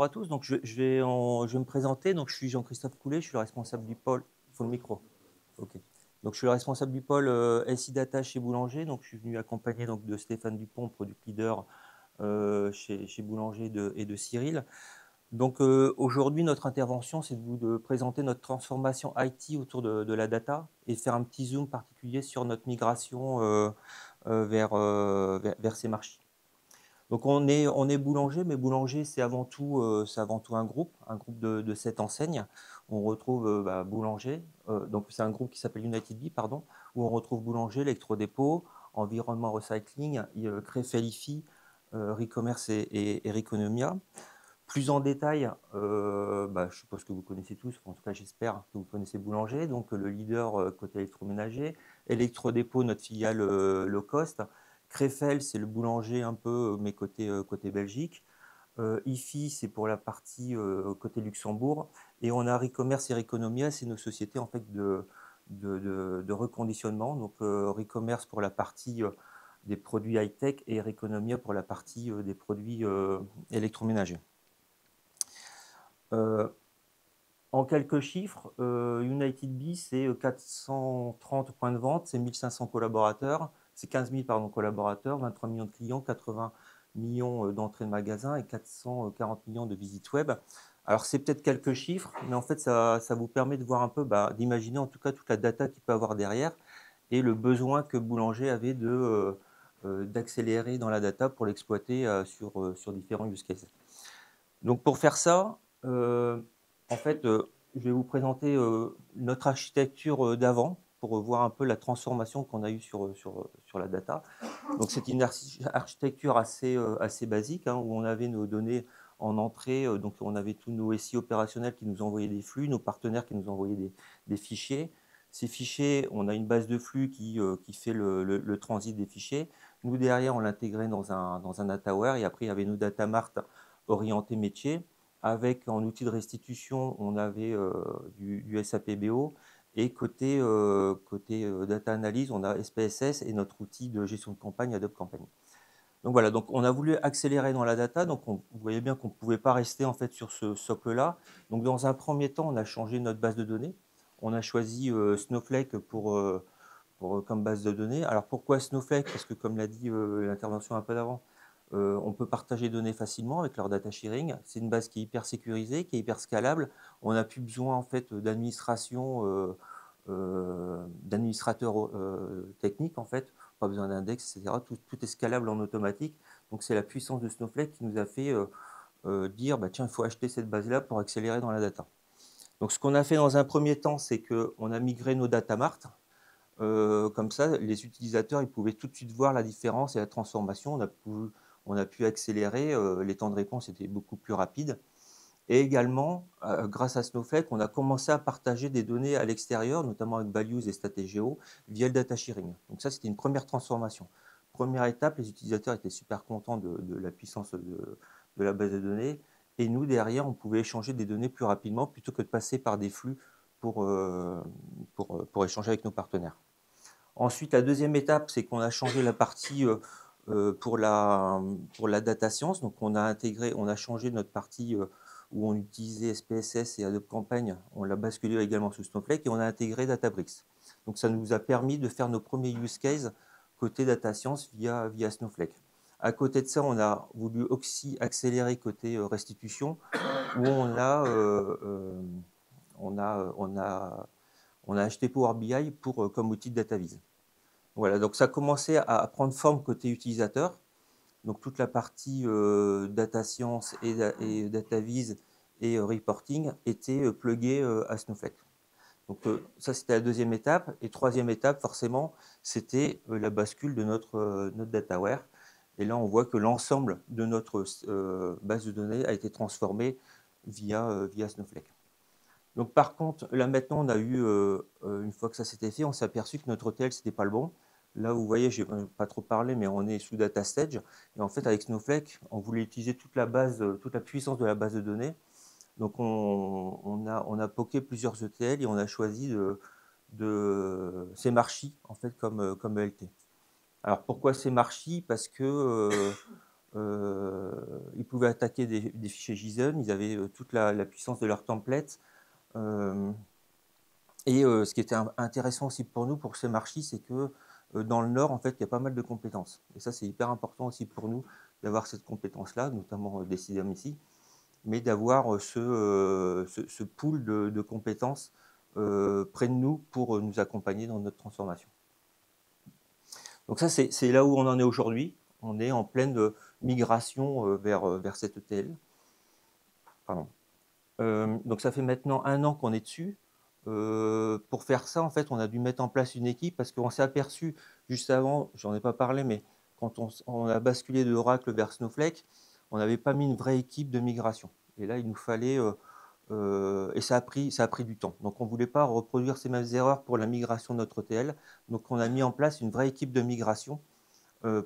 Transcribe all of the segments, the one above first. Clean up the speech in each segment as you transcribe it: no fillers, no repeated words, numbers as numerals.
à tous. Donc, je vais me présenter. Donc, je suis Jean-Christophe Coulet. Je suis le responsable du pôle. Il faut le micro. OK. Donc, je suis le responsable du pôle SI Data chez Boulanger. Donc, je suis venu accompagné donc, de Stéphane Dupont, product leader chez Boulanger et de Cyril. Donc, aujourd'hui, notre intervention, c'est de présenter notre transformation IT autour de la data et faire un petit zoom particulier sur notre migration vers ces marchés. Donc on est boulanger, mais boulanger c'est avant tout un groupe de 7 enseignes. On retrouve boulanger, donc c'est un groupe qui s'appelle United Bee, pardon, où on retrouve boulanger, électrodépôt, environnement recycling, Crefel IFI, Recommerce et Reconomia. Plus en détail, je suppose que vous connaissez tous, en tout cas j'espère que vous connaissez Boulanger, donc le leader côté électroménager, Electrodépôt, notre filiale low cost, Crefel, c'est le boulanger un peu, mais côté Belgique, IFI, c'est pour la partie côté Luxembourg, et on a Recommerce et Reconomia, c'est nos sociétés en fait de reconditionnement, donc Recommerce pour la partie des produits high-tech et Reconomia pour la partie des produits électroménagers. En quelques chiffres, United Bee, c'est 430 points de vente, c'est 1500 collaborateurs, c'est 15 000 collaborateurs, 23 millions de clients, 80 millions d'entrées de magasins et 440 millions de visites web. Alors, c'est peut-être quelques chiffres, mais en fait, ça vous permet de voir un peu, d'imaginer en tout cas toute la data qu'il peut avoir derrière et le besoin que Boulanger avait d'accélérer dans la data pour l'exploiter sur différents use cases. Donc, pour faire ça, en fait, je vais vous présenter notre architecture d'avant pour voir un peu la transformation qu'on a eue sur la data. Donc, c'est une architecture assez basique hein, où on avait nos données en entrée. Donc, on avait tous nos SI opérationnels qui nous envoyaient des flux, nos partenaires qui nous envoyaient des fichiers. Ces fichiers, on a une base de flux qui fait le transit des fichiers. Nous, derrière, on l'intégrait dans un dataware et après, il y avait nos data mart orientés métier. Avec en outil de restitution, on avait du SAP BO et côté data analyse, on a SPSS et notre outil de gestion de campagne Adobe Campaign. Donc voilà, donc on a voulu accélérer dans la data, donc vous voyez bien qu'on ne pouvait pas rester en fait sur ce socle-là. Donc dans un premier temps, on a changé notre base de données. On a choisi Snowflake comme base de données. Alors pourquoi Snowflake? Parce que comme l'a dit l'intervention un peu d'avant, on peut partager des données facilement avec leur data sharing. C'est une base qui est hyper sécurisée, qui est hyper scalable. On n'a plus besoin en fait d'administrateurs techniques en fait, pas besoin d'index, etc. Tout est scalable en automatique. Donc c'est la puissance de Snowflake qui nous a fait dire tiens, il faut acheter cette base-là pour accélérer dans la data. Donc ce qu'on a fait dans un premier temps, c'est qu'on a migré nos data mart. Comme ça, les utilisateurs ils pouvaient tout de suite voir la différence et la transformation. On a pu accélérer, les temps de réponse étaient beaucoup plus rapides. Et également, grâce à Snowflake, on a commencé à partager des données à l'extérieur, notamment avec Values et Statégeo, via le data sharing. Donc ça, c'était une première transformation. Première étape, les utilisateurs étaient super contents de la puissance de la base de données. Et nous, derrière, on pouvait échanger des données plus rapidement plutôt que de passer par des flux pour échanger avec nos partenaires. Ensuite, la deuxième étape, c'est qu'on a changé la partie pour la data science. Donc, on a changé notre partie où on utilisait SPSS et Adobe Campaign. On l'a basculé également sous Snowflake et on a intégré Databricks. Donc, ça nous a permis de faire nos premiers use cases côté data science via Snowflake. À côté de ça, on a voulu aussi accélérer côté restitution où on a acheté Power BI comme outil de DataVis. Voilà, donc ça a commencé à prendre forme côté utilisateur. Donc toute la partie data science et DataVis et reporting était pluguée à Snowflake. Donc ça, c'était la deuxième étape. Et troisième étape, forcément, c'était la bascule de notre dataware. Et là, on voit que l'ensemble de notre base de données a été transformé via Snowflake. Donc par contre, là maintenant, on a eu, une fois que ça s'était fait, on s'est aperçu que notre ETL, ce n'était pas le bon. Là, vous voyez, je n'ai pas trop parlé, mais on est sous Data Stage. Et en fait, avec Snowflake, on voulait utiliser toute la puissance de la base de données. Donc on a poké plusieurs ETL et on a choisi Semarchi en fait comme ELT. Alors pourquoi Semarchi? Parce que ils pouvaient attaquer des fichiers JSON, ils avaient toute la puissance de leur template. Ce qui était intéressant aussi pour nous, pour CMarchi, c'est que dans le Nord, en fait, il y a pas mal de compétences. Et ça, c'est hyper important aussi pour nous d'avoir cette compétence-là, notamment Decidium ici, mais d'avoir ce pool de compétences près de nous pour nous accompagner dans notre transformation. Donc ça, c'est là où on en est aujourd'hui. On est en pleine migration vers cette ETL. Pardon. Donc ça fait maintenant 1 an qu'on est dessus. Pour faire ça, en fait, on a dû mettre en place une équipe parce qu'on s'est aperçu juste avant, j'en ai pas parlé, mais quand on a basculé de Oracle vers Snowflake, on n'avait pas mis une vraie équipe de migration. Et là, il nous fallait, et ça a pris du temps. Donc on ne voulait pas reproduire ces mêmes erreurs pour la migration de notre ETL. Donc on a mis en place une vraie équipe de migration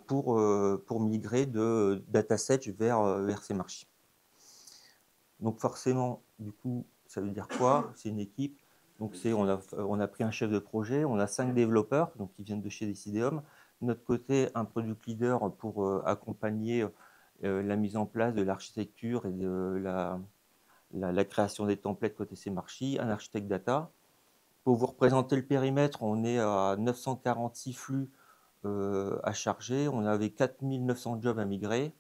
pour migrer de DataSet vers CMarchi. Donc forcément, du coup, ça veut dire quoi? C'est une équipe. Donc on a pris un chef de projet, on a 5 développeurs, donc qui viennent de chez Decidium. De notre côté, un product leader pour accompagner la mise en place de l'architecture et de la création des templates côté CMarchi, un architecte data. Pour vous représenter le périmètre, on est à 946 flux à charger, on avait 4900 jobs à migrer.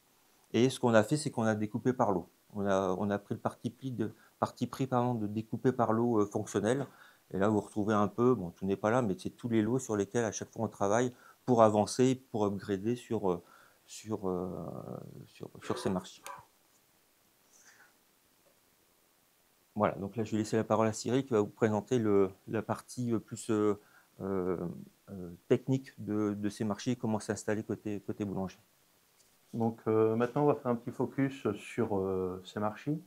Et ce qu'on a fait, c'est qu'on a découpé par lot. On a pris le parti pris de découper par lot fonctionnel. Et là, vous retrouvez un peu, bon, tout n'est pas là, mais c'est tous les lots sur lesquels à chaque fois on travaille pour avancer, pour upgrader sur ces marchés. Voilà, donc là, je vais laisser la parole à Cyril qui va vous présenter la partie plus technique de ces marchés et comment s'installer côté boulanger. Donc maintenant, on va faire un petit focus sur CMarchi.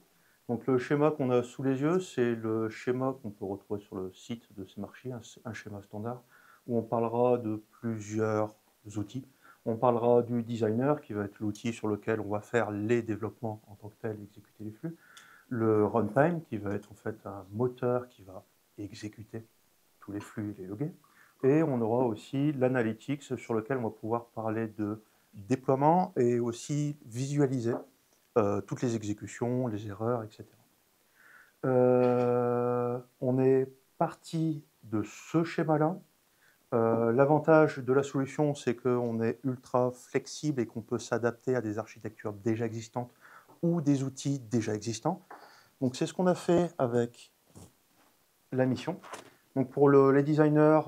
Donc le schéma qu'on a sous les yeux, c'est le schéma qu'on peut retrouver sur le site de CMarchi, un schéma standard, où on parlera de plusieurs outils. On parlera du designer, qui va être l'outil sur lequel on va faire les développements en tant que tel, exécuter les flux. Le runtime, qui va être en fait un moteur qui va exécuter tous les flux et les loguer. Et on aura aussi l'analytics, sur lequel on va pouvoir parler de déploiement et aussi visualiser toutes les exécutions, les erreurs, etc. On est parti de ce schéma-là. L'avantage de la solution, c'est qu'on est ultra flexible et qu'on peut s'adapter à des architectures déjà existantes ou des outils déjà existants. Donc c'est ce qu'on a fait avec la mission. Donc pour les designers,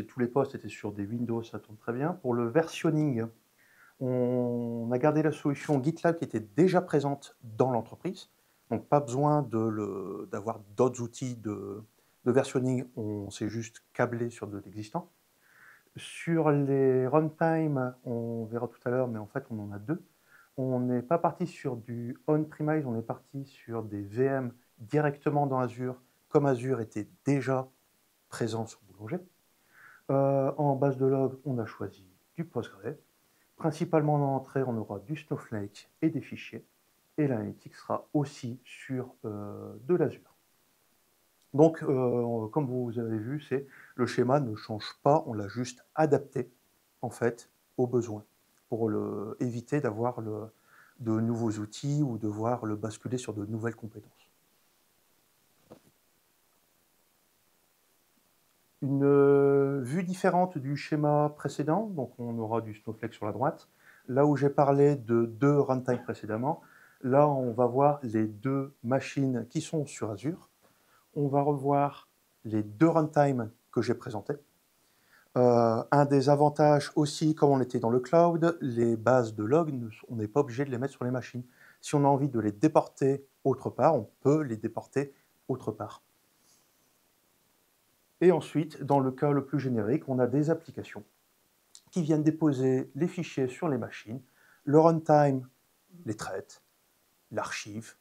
tous les postes étaient sur des Windows, ça tombe très bien. Pour le versionning, on a gardé la solution GitLab qui était déjà présente dans l'entreprise. Donc pas besoin d'avoir d'autres outils de versionning, on s'est juste câblé sur de l'existant. Sur les runtime, on verra tout à l'heure, mais en fait on en a 2. On n'est pas parti sur du on-premise, on est parti sur des VM directement dans Azure, comme Azure était déjà présent sur Boulanger. En base de log, on a choisi du Postgre. Principalement en entrée, on aura du Snowflake et des fichiers. Et l'analytique sera aussi sur de l'Azure. Donc, comme vous avez vu, le schéma ne change pas, on l'a juste adapté en fait aux besoins pour éviter d'avoir de nouveaux outils ou devoir le basculer sur de nouvelles compétences. Une vue différente du schéma précédent, donc on aura du Snowflake sur la droite. Là où j'ai parlé de 2 runtime précédemment, là on va voir les 2 machines qui sont sur Azure. On va revoir les 2 runtime que j'ai présentés. Un des avantages aussi, comme on était dans le cloud, les bases de log, on n'est pas obligé de les mettre sur les machines. Si on a envie de les déporter autre part, on peut les déporter autre part. Et ensuite, dans le cas le plus générique, on a des applications qui viennent déposer les fichiers sur les machines. Le runtime les traite, l'archive.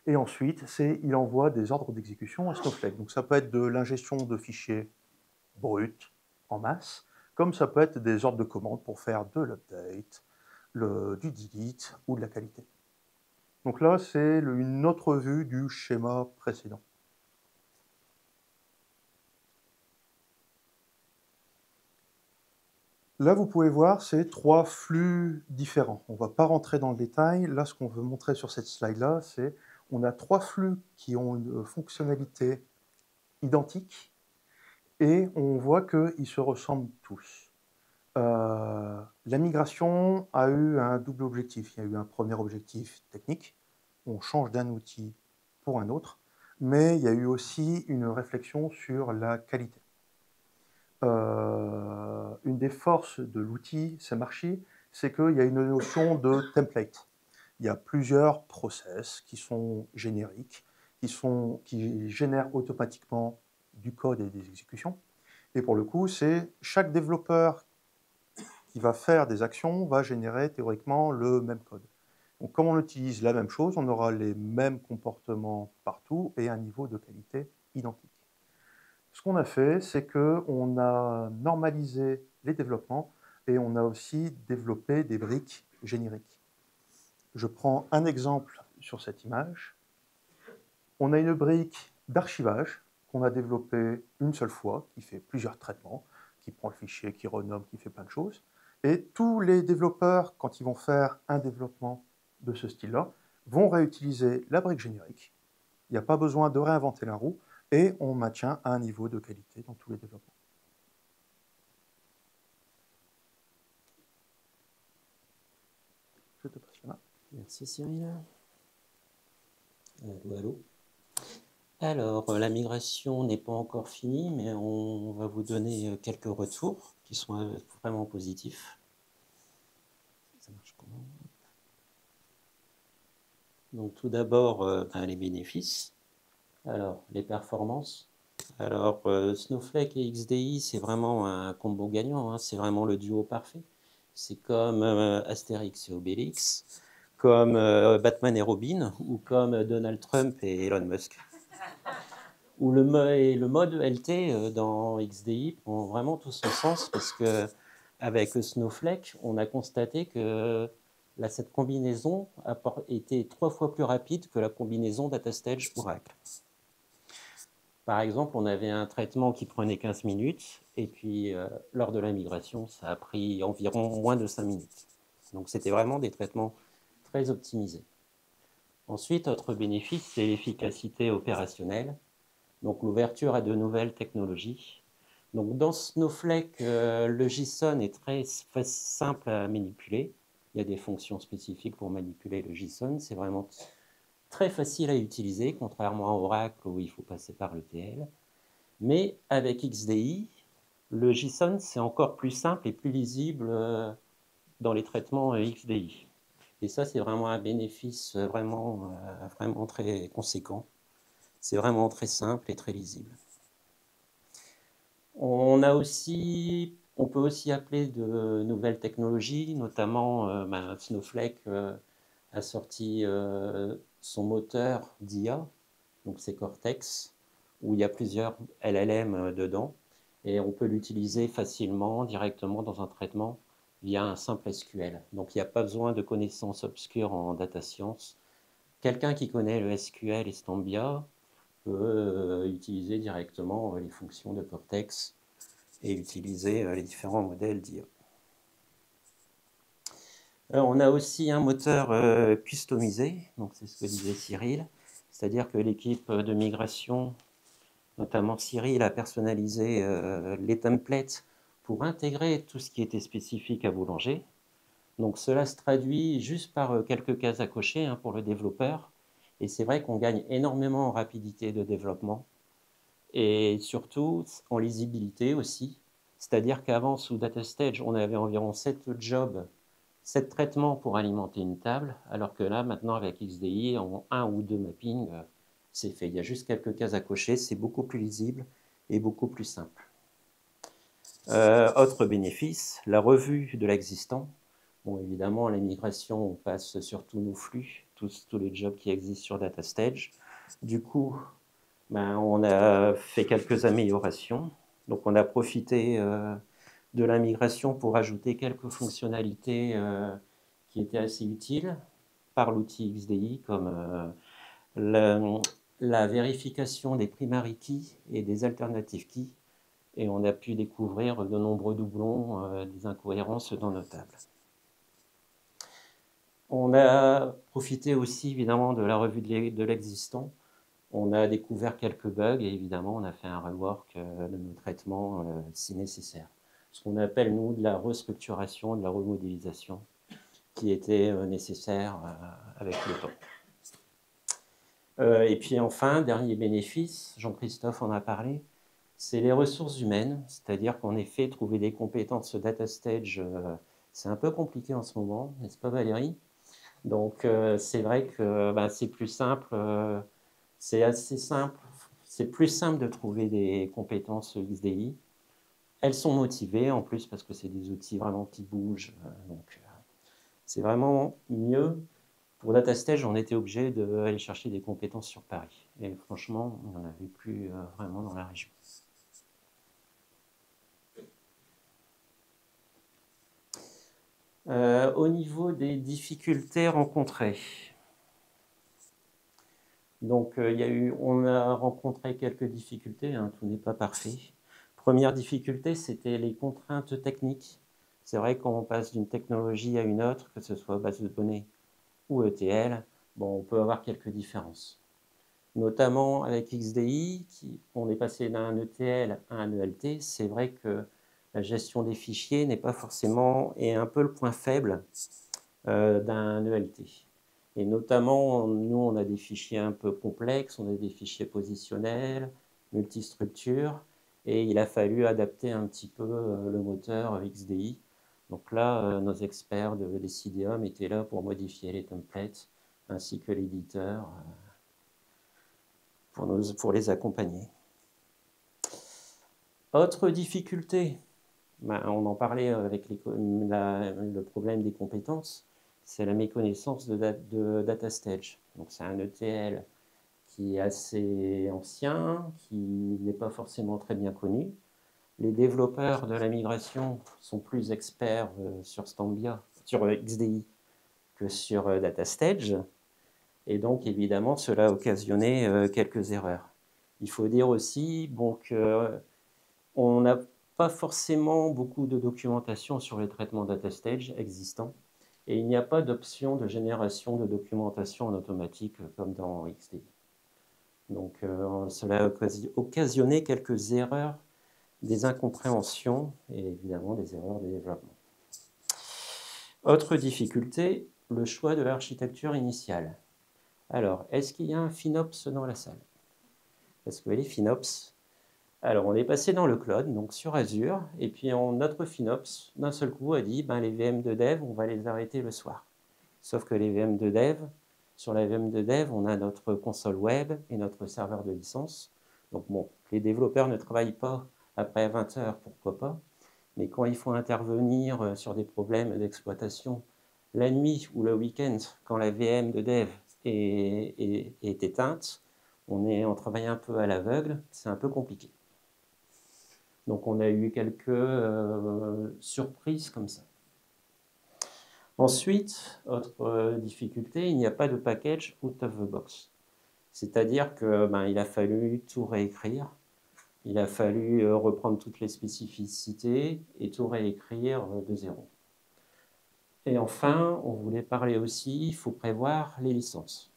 Et ensuite, il envoie des ordres d'exécution à Snowflake. Donc ça peut être de l'ingestion de fichiers bruts en masse, comme ça peut être des ordres de commande pour faire de l'update, du delete ou de la qualité. Donc là, c'est une autre vue du schéma précédent. Là, vous pouvez voir, c'est 3 flux différents. On ne va pas rentrer dans le détail. Là, ce qu'on veut montrer sur cette slide-là, c'est on a 3 flux qui ont une fonctionnalité identique et on voit qu'ils se ressemblent tous. La migration a eu un double objectif. Il y a eu un premier objectif technique. On change d'un outil pour un autre, mais il y a eu aussi une réflexion sur la qualité. Une des forces de l'outil Semarchi, c'est qu'il y a une notion de template. Il y a plusieurs process qui sont génériques, qui génèrent automatiquement du code et des exécutions. Et pour le coup, c'est chaque développeur qui va faire des actions va générer théoriquement le même code. Donc, comme on utilise la même chose, on aura les mêmes comportements partout et un niveau de qualité identique. Ce qu'on a fait, c'est qu'on a normalisé les développements et on a aussi développé des briques génériques. Je prends un exemple sur cette image. On a une brique d'archivage qu'on a développée une seule fois, qui fait plusieurs traitements, qui prend le fichier, qui renomme, qui fait plein de choses. Et tous les développeurs, quand ils vont faire un développement de ce style-là, vont réutiliser la brique générique. Il n'y a pas besoin de réinventer la roue et on maintient un niveau de qualité dans tous les développements. Je te passe la main. Merci Cyril. Allô, allô. Alors, la migration n'est pas encore finie, mais on va vous donner quelques retours qui sont vraiment positifs. Ça marche comment? Donc, tout d'abord, les bénéfices. Alors, les performances. Alors, Snowflake et XDI, c'est vraiment un combo gagnant, hein. C'est vraiment le duo parfait. C'est comme Astérix et Obélix, comme Batman et Robin, ou comme Donald Trump et Elon Musk. Où le mode LT dans XDI prend vraiment tout son sens parce que avec Snowflake, on a constaté que cette combinaison était 3 fois plus rapide que la combinaison DataStage Oracle. Par exemple, on avait un traitement qui prenait 15 minutes et puis lors de la migration, ça a pris environ moins de 5 minutes. Donc c'était vraiment des traitements très optimisés. Ensuite, autre bénéfice, c'est l'efficacité opérationnelle. Donc l'ouverture à de nouvelles technologies. Donc dans Snowflake, le JSON est très simple à manipuler. Il y a des fonctions spécifiques pour manipuler le JSON. C'est vraiment très facile à utiliser, contrairement à Oracle où il faut passer par l'ETL. Mais avec XDI, le JSON, c'est encore plus simple et plus lisible dans les traitements XDI. Et ça, c'est vraiment un bénéfice vraiment très conséquent. C'est vraiment très simple et très lisible. On peut aussi appeler de nouvelles technologies, notamment Snowflake a sorti son moteur d'IA, donc c'est Cortex, où il y a plusieurs LLM dedans, et on peut l'utiliser facilement, directement dans un traitement via un simple SQL. Donc il n'y a pas besoin de connaissances obscures en data science. Quelqu'un qui connaît le SQL et Stambia peut utiliser directement les fonctions de Cortex et utiliser les différents modèles d'IA. On a aussi un moteur customisé, donc c'est ce que disait Cyril, c'est-à-dire que l'équipe de migration, notamment Cyril, a personnalisé les templates pour intégrer tout ce qui était spécifique à Boulanger. Donc cela se traduit juste par quelques cases à cocher pour le développeur, et c'est vrai qu'on gagne énormément en rapidité de développement, et surtout en lisibilité aussi. C'est-à-dire qu'avant, sous DataStage, on avait environ 7 jobs, 7 traitements pour alimenter une table, alors que là, maintenant, avec XDI, en 1 ou 2 mappings, c'est fait. Il y a juste quelques cases à cocher, c'est beaucoup plus lisible et beaucoup plus simple. Autre bénéfice, la revue de l'existant. Bon, évidemment, la migration, on passe sur tous nos flux, tous les jobs qui existent sur DataStage. Du coup, on a fait quelques améliorations. Donc, on a profité de la migration pour ajouter quelques fonctionnalités qui étaient assez utiles par l'outil XDI, comme la vérification des primary keys et des alternative keys. et on a pu découvrir de nombreux doublons, des incohérences dans nos tables. On a profité aussi évidemment de la revue de l'existant. On a découvert quelques bugs et évidemment on a fait un rework de nos traitements si nécessaire. Ce qu'on appelle nous de la restructuration, de la remodélisation qui était nécessaire avec le temps. Et puis enfin, dernier bénéfice, Jean-Christophe en a parlé, c'est les ressources humaines, c'est-à-dire qu'en effet, trouver des compétences data stage, c'est un peu compliqué en ce moment, n'est-ce pas Valérie? Donc c'est vrai que c'est plus simple, c'est assez simple, c'est plus simple de trouver des compétences XDI. Elles sont motivées en plus parce que c'est des outils vraiment qui bougent, donc c'est vraiment mieux. Pour DataStage, on était obligé d'aller chercher des compétences sur Paris. Et franchement, on n'en avait plus vraiment dans la région. Au niveau des difficultés rencontrées, donc on a rencontré quelques difficultés, hein, tout n'est pas parfait. Première difficulté, c'était les contraintes techniques. C'est vrai quand on passe d'une technologie à une autre, que ce soit base de données ou ETL, bon, on peut avoir quelques différences. Notamment avec XDI, on est passé d'un ETL à un ELT. C'est vrai que la gestion des fichiers n'est pas forcément, et un peu le point faible d'un ELT. Et notamment, nous, on a des fichiers un peu complexes, on a des fichiers positionnels, multistructures, et il a fallu adapter un petit peu le moteur XDI. Donc là, nos experts de Decidium étaient là pour modifier les templates, ainsi que l'éditeur, pour les accompagner. Autre difficulté, on en parlait avec le problème des compétences, c'est la méconnaissance de DataStage. Donc c'est un ETL qui est assez ancien, qui n'est pas forcément très bien connu. Les développeurs de la migration sont plus experts sur Stambia, sur XDI, que sur DataStage. Et donc, évidemment, cela a occasionné quelques erreurs. Il faut dire aussi qu'on n'a pas forcément beaucoup de documentation sur les traitements DataStage existants. Et il n'y a pas d'option de génération de documentation en automatique comme dans XDI. Donc, cela a occasionné quelques erreurs, des incompréhensions et évidemment des erreurs de développement. Autre difficulté, le choix de l'architecture initiale. Alors, est-ce qu'il y a un FinOps dans la salle? Parce que les FinOps, alors on est passé dans le cloud, donc sur Azure, et puis notre FinOps, d'un seul coup, a dit, les VM de dev, on va les arrêter le soir. Sauf que les VM de dev, sur la VM de dev, on a notre console web et notre serveur de licence. Donc bon, les développeurs ne travaillent pas après 20 heures, pourquoi pas, mais quand il faut intervenir sur des problèmes d'exploitation la nuit ou le week-end, quand la VM de dev est éteinte, on travaille un peu à l'aveugle, c'est un peu compliqué. Donc on a eu quelques surprises comme ça. Ensuite, autre difficulté, il n'y a pas de package out of the box. C'est-à-dire qu'il a fallu tout réécrire, il a fallu reprendre toutes les spécificités et tout réécrire de zéro. Et enfin, on voulait parler aussi, il faut prévoir les licences.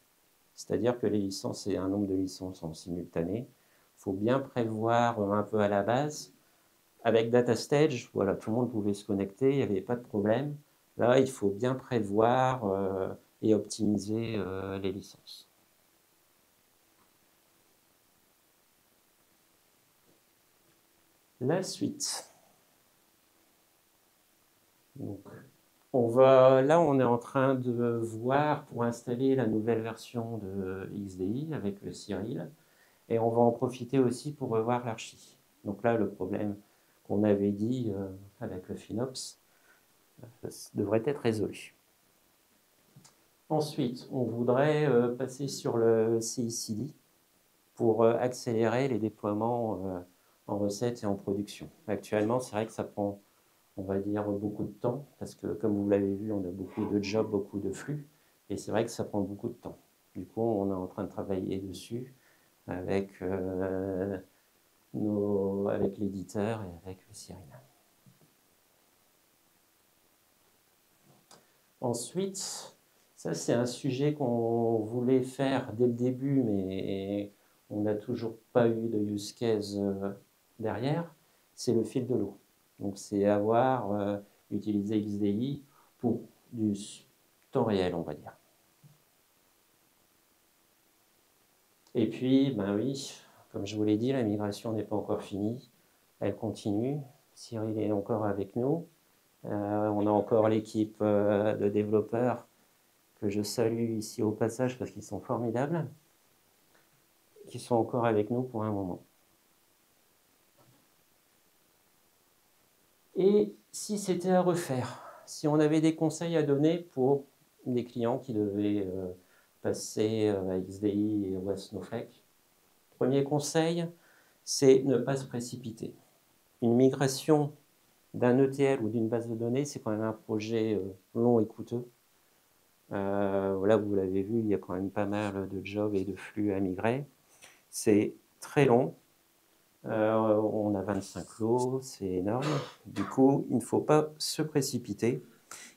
C'est-à-dire que les licences, c'est un nombre de licences en simultané. Il faut bien prévoir un peu à la base. Avec DataStage, voilà, tout le monde pouvait se connecter, il n'y avait pas de problème. Là, il faut bien prévoir et optimiser les licences. La suite. Donc, là, on est en train de voir pour installer la nouvelle version de XDI avec le Cyril. Et on va en profiter aussi pour revoir l'archi. Donc là, le problème qu'on avait dit avec le FinOps devrait être résolu. Ensuite, on voudrait passer sur le CI/CD pour accélérer les déploiements en recette et en production. Actuellement, c'est vrai que ça prend, on va dire, beaucoup de temps, parce que comme vous l'avez vu, on a beaucoup de jobs, beaucoup de flux, et c'est vrai que ça prend beaucoup de temps. Du coup, on est en train de travailler dessus avec avec l'éditeur et avec Cyril. Ensuite, ça c'est un sujet qu'on voulait faire dès le début, mais on n'a toujours pas eu de use case derrière, c'est le fil de l'eau. Donc c'est utiliser XDI pour du temps réel, on va dire. Et puis, ben oui, comme je vous l'ai dit, la migration n'est pas encore finie. Elle continue. Cyril est encore avec nous. On a encore l'équipe de développeurs que je salue ici au passage parce qu'ils sont formidables, qui sont encore avec nous pour un moment. Et si c'était à refaire, si on avait des conseils à donner pour des clients qui devaient passer à XDI et à Snowflake, premier conseil, c'est ne pas se précipiter. Une migration d'un ETL ou d'une base de données, c'est quand même un projet long et coûteux. Voilà, vous l'avez vu, il y a quand même pas mal de jobs et de flux à migrer. C'est très long. On a 25 lots, c'est énorme. Du coup, il ne faut pas se précipiter.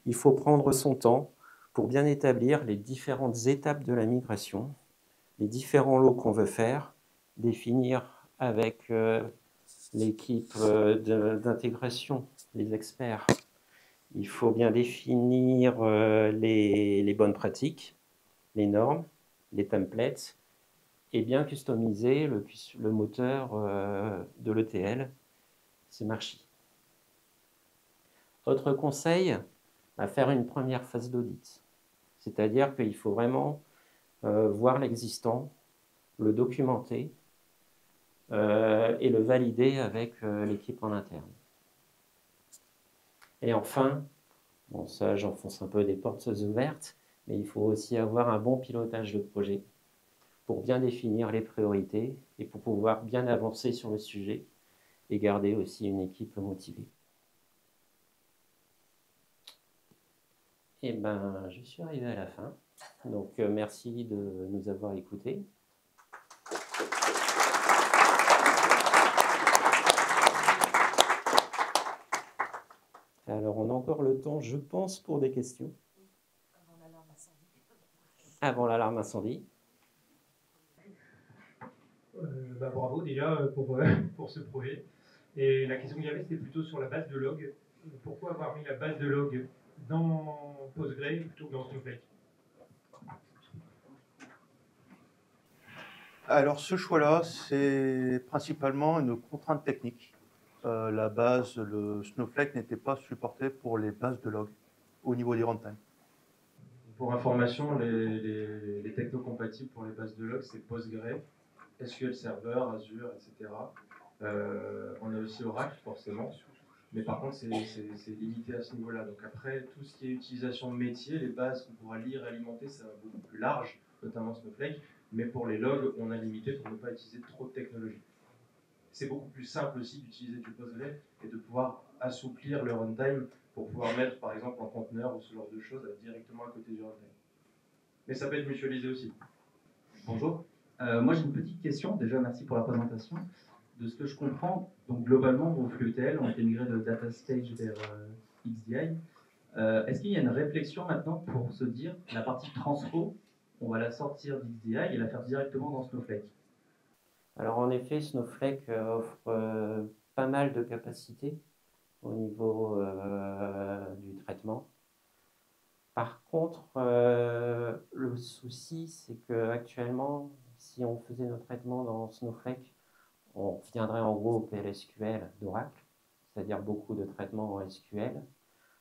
Il faut prendre son temps pour bien établir les différentes étapes de la migration, les différents lots qu'on veut faire, définir avec l'équipe d'intégration, les experts. Il faut bien définir les bonnes pratiques, les normes, les templates, et bien customiser le moteur de l'ETL, c'est Marchi. Autre conseil, à faire une première phase d'audit. C'est-à-dire qu'il faut vraiment voir l'existant, le documenter et le valider avec l'équipe en interne. Et enfin, bon ça j'enfonce un peu des portes ouvertes, mais il faut aussi avoir un bon pilotage de projet pour bien définir les priorités et pour pouvoir bien avancer sur le sujet et garder aussi une équipe motivée. Et ben, je suis arrivé à la fin. Donc, merci de nous avoir écoutés. Alors, on a encore le temps, je pense, pour des questions. Avant l'alarme incendie. Avant l'alarme incendie. Bravo déjà pour ce projet. Et la question que j'avais, c'était plutôt sur la base de log. Pourquoi avoir mis la base de log dans Postgre plutôt que dans Snowflake? Alors ce choix-là, c'est principalement une contrainte technique. Le Snowflake n'était pas supporté pour les bases de log au niveau des runtime. Pour information, les technos compatibles pour les bases de log, c'est Postgre, SQL Server, Azure, etc. On a aussi Oracle, forcément. Mais par contre, c'est limité à ce niveau-là. Donc après, tout ce qui est utilisation de métier, les bases qu'on pourra lire et alimenter, ça va beaucoup plus large, notamment Snowflake. Mais pour les logs, on a limité pour ne pas utiliser trop de technologie. C'est beaucoup plus simple aussi d'utiliser du Postgre et de pouvoir assouplir le runtime pour pouvoir mettre, par exemple, en conteneur ou ce genre de choses directement à côté du runtime. Mais ça peut être mutualisé aussi. Bonjour. Moi, j'ai une petite question. Déjà, merci pour la présentation. De ce que je comprends, donc globalement, vos flux ETL ont été migrés de DataStage vers XDI. Est-ce qu'il y a une réflexion maintenant pour se dire la partie transfo, on va la sortir d'XDI et la faire directement dans Snowflake? Alors, en effet, Snowflake offre pas mal de capacités au niveau du traitement. Par contre, le souci, c'est qu'actuellement, si on faisait nos traitements dans Snowflake, on reviendrait en gros au PLSQL d'Oracle, c'est-à-dire beaucoup de traitements en SQL,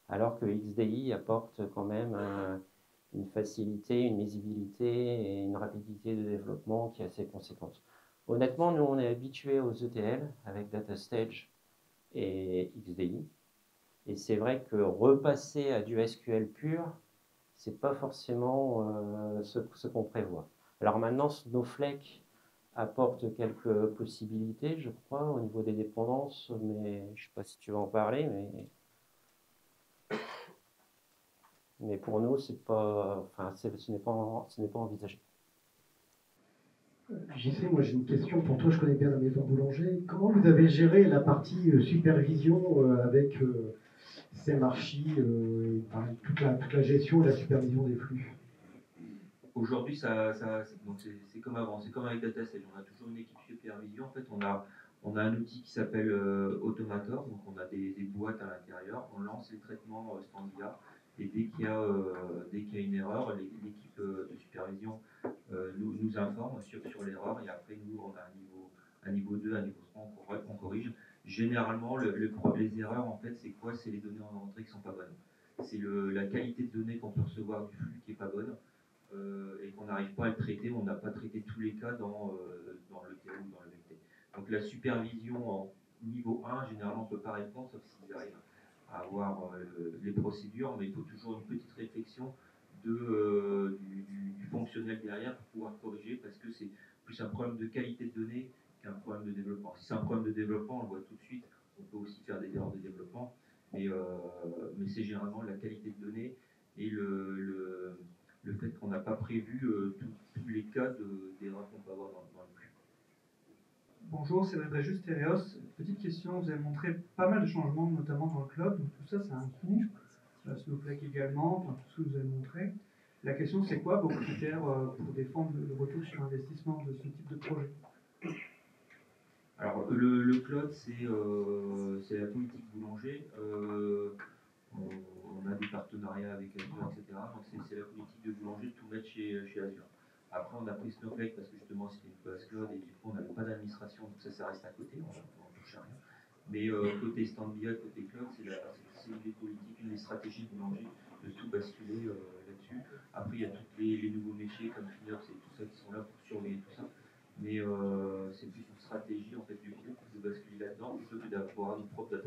alors que XDI apporte quand même une facilité, une lisibilité et une rapidité de développement qui est assez conséquente. Honnêtement, nous, on est habitués aux ETL avec DataStage et XDI. Et c'est vrai que repasser à du SQL pur, c'est pas forcément ce qu'on prévoit. Alors maintenant, Snowflake apporte quelques possibilités, je crois, au niveau des dépendances, mais je ne sais pas si tu vas en parler, mais pour nous, c'est pas, enfin, ce n'est pas envisagé. JC, moi j'ai une question pour toi, je connais bien la maison Boulanger. Comment vous avez géré la partie supervision avec SEMarchi, toute la gestion et la supervision des flux? Aujourd'hui, c'est comme avant, c'est comme avec DataStage. On a toujours une équipe supervision. En fait, on a un outil qui s'appelle Automator. Donc, on a des boîtes à l'intérieur. On lance les traitements Standia. Et dès qu'il y a une erreur, l'équipe de supervision nous informe sur l'erreur. Et après, nous, on a un niveau 2, un niveau 3, on corrige. Généralement, les erreurs, en fait, c'est quoi? C'est les données en entrée qui ne sont pas bonnes. C'est la qualité de données qu'on peut recevoir du flux qui n'est pas bonne. Et qu'on n'arrive pas à le traiter, on n'a pas traité tous les cas dans le TO ou dans le VT. Donc la supervision en niveau 1, généralement on ne peut pas répondre, sauf s'ils arrivent à avoir les procédures, mais il faut toujours une petite réflexion du fonctionnel derrière pour pouvoir corriger, parce que c'est plus un problème de qualité de données qu'un problème de développement. Si c'est un problème de développement, on le voit tout de suite, on peut aussi faire des erreurs de développement, mais c'est généralement la qualité de données et le fait qu'on n'a pas prévu tous les cas d'erreurs qu'on peut avoir dans le flux. Bonjour, c'est Bréjus Tereos. Petite question, vous avez montré pas mal de changements, notamment dans le cloud. Donc tout ça, c'est un coût. Snowflake également, enfin, tout ce que vous avez montré. La question, c'est quoi vos critères pour défendre le retour sur investissement de ce type de projet? Alors, le cloud, c'est la politique boulanger. On a des partenariats avec Azure, etc. Donc, c'est la politique de boulanger de tout mettre chez Azure. Après, on a pris Snowflake parce que justement, c'était une base cloud et du coup, on n'avait pas d'administration, donc ça reste à côté, on ne touche à rien. Mais côté Standby, côté cloud, c'est une des politiques, une des stratégies de boulanger de tout basculer là-dessus. Après, il y a tous les nouveaux métiers comme FinOps et tout ça qui sont là pour surveiller tout ça. Mais c'est plus une stratégie en fait du groupe de basculer là-dedans plutôt que d'avoir une propre data